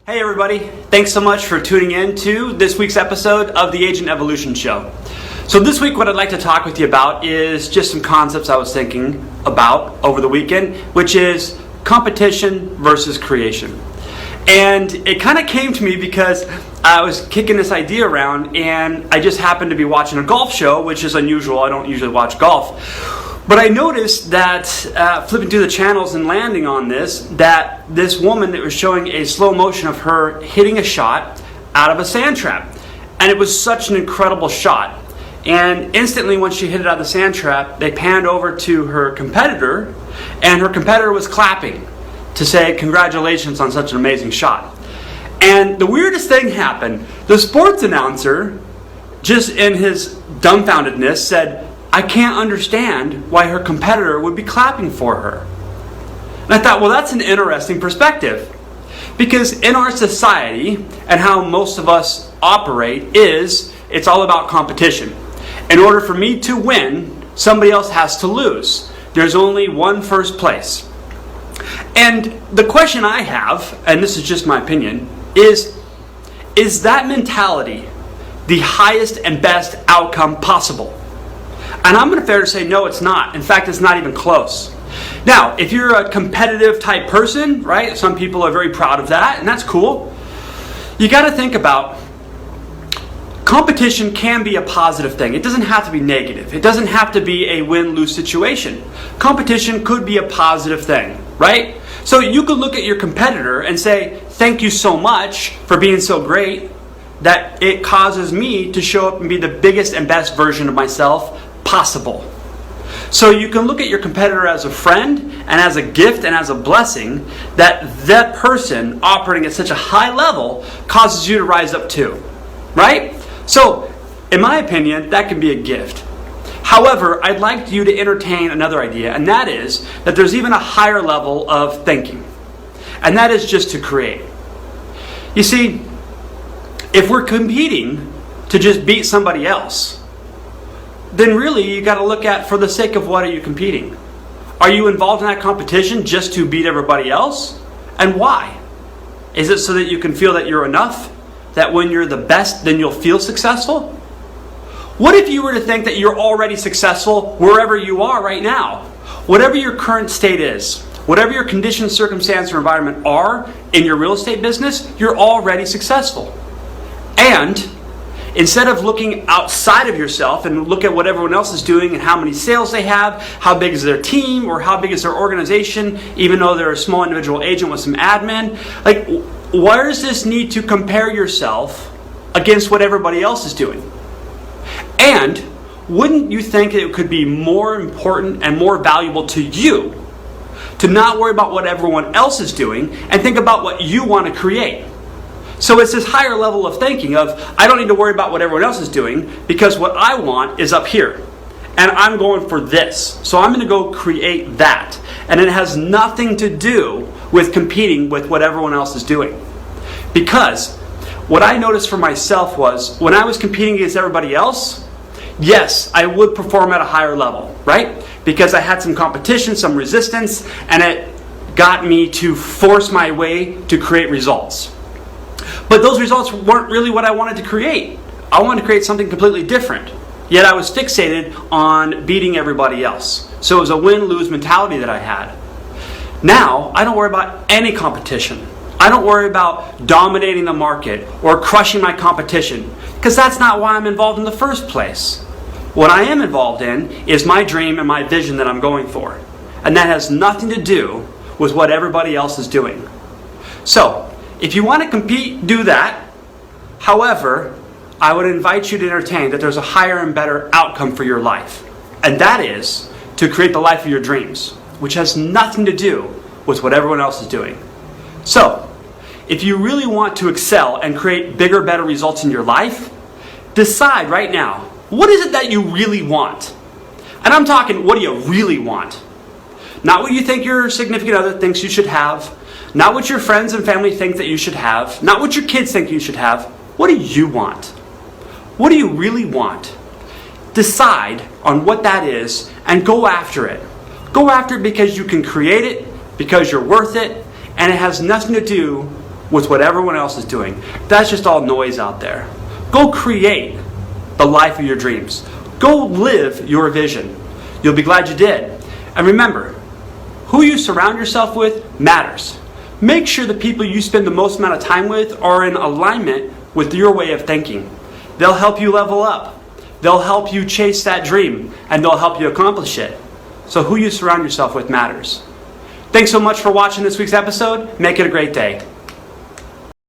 Hey everybody, thanks so much for tuning in to this week's episode of the Agent Evolution Show. So this week what I'd like to talk with you about is just some concepts I was thinking about over the weekend, which is competition versus creation. And it kind of came to me because I was kicking this idea around and I just happened to be watching a golf show, which is unusual. I don't usually watch golf. But I noticed that flipping through the channels and landing on this, that this woman that was showing a slow motion of her hitting a shot out of a sand trap. And it was such an incredible shot. And instantly when she hit it out of the sand trap, they panned over to her competitor, and her competitor was clapping to say congratulations on such an amazing shot. And the weirdest thing happened. The sports announcer, just in his dumbfoundedness, said, I can't understand why her competitor would be clapping for her. And I thought, well, that's an interesting perspective. Because in our society, and how most of us operate, it's all about competition. In order for me to win, somebody else has to lose. There's only one first place. And the question I have, and this is just my opinion, is that mentality the highest and best outcome possible? And I'm going to fair to say, no, it's not. In fact, it's not even close. Now, if you're a competitive type person, right, some people are very proud of that, and that's cool. You got to think about competition can be a positive thing. It doesn't have to be negative. It doesn't have to be a win-lose situation. Competition could be a positive thing, right? So you could look at your competitor and say, thank you so much for being so great that it causes me to show up and be the biggest and best version of myself possible. So you can look at your competitor as a friend and as a gift and as a blessing that person operating at such a high level causes you to rise up too. Right? So, in my opinion, that can be a gift. However, I'd like you to entertain another idea, and that is that there's even a higher level of thinking. And that is just to create. You see, if we're competing to just beat somebody else, then really you got to look at, for the sake of what are you competing? Are you involved in that competition just to beat everybody else? And why? Is it so that you can feel that you're enough? That when you're the best, then you'll feel successful? What if you were to think that you're already successful wherever you are right now? Whatever your current state is, whatever your condition, circumstance, or environment are in your real estate business, you're already successful. And instead of looking outside of yourself and look at what everyone else is doing and how many sales they have, how big is their team, or how big is their organization, even though they're a small individual agent with some admin, like, where does this need to compare yourself against what everybody else is doing? And wouldn't you think it could be more important and more valuable to you to not worry about what everyone else is doing and think about what you want to create? So it's this higher level of thinking of, I don't need to worry about what everyone else is doing because what I want is up here. And I'm going for this. So I'm going to go create that. And it has nothing to do with competing with what everyone else is doing. Because what I noticed for myself was, when I was competing against everybody else, yes, I would perform at a higher level, right? Because I had some competition, some resistance, and it got me to force my way to create results. But those results weren't really what I wanted to create. I wanted to create something completely different. Yet I was fixated on beating everybody else. So it was a win-lose mentality that I had. Now, I don't worry about any competition. I don't worry about dominating the market or crushing my competition, because that's not why I'm involved in the first place. What I am involved in is my dream and my vision that I'm going for. And that has nothing to do with what everybody else is doing. So, if you want to compete, do that. However, I would invite you to entertain that there's a higher and better outcome for your life. And that is to create the life of your dreams, which has nothing to do with what everyone else is doing. So, if you really want to excel and create bigger, better results in your life, decide right now, what is it that you really want? And I'm talking, what do you really want? Not what you think your significant other thinks you should have. Not what your friends and family think that you should have. Not what your kids think you should have. What do you want? What do you really want? Decide on what that is and go after it. Go after it because you can create it, because you're worth it, and it has nothing to do with what everyone else is doing. That's just all noise out there. Go create the life of your dreams. Go live your vision. You'll be glad you did. And remember, who you surround yourself with matters. Make sure the people you spend the most amount of time with are in alignment with your way of thinking. They'll help you level up. They'll help you chase that dream, and they'll help you accomplish it. So who you surround yourself with matters. Thanks so much for watching this week's episode. Make it a great day.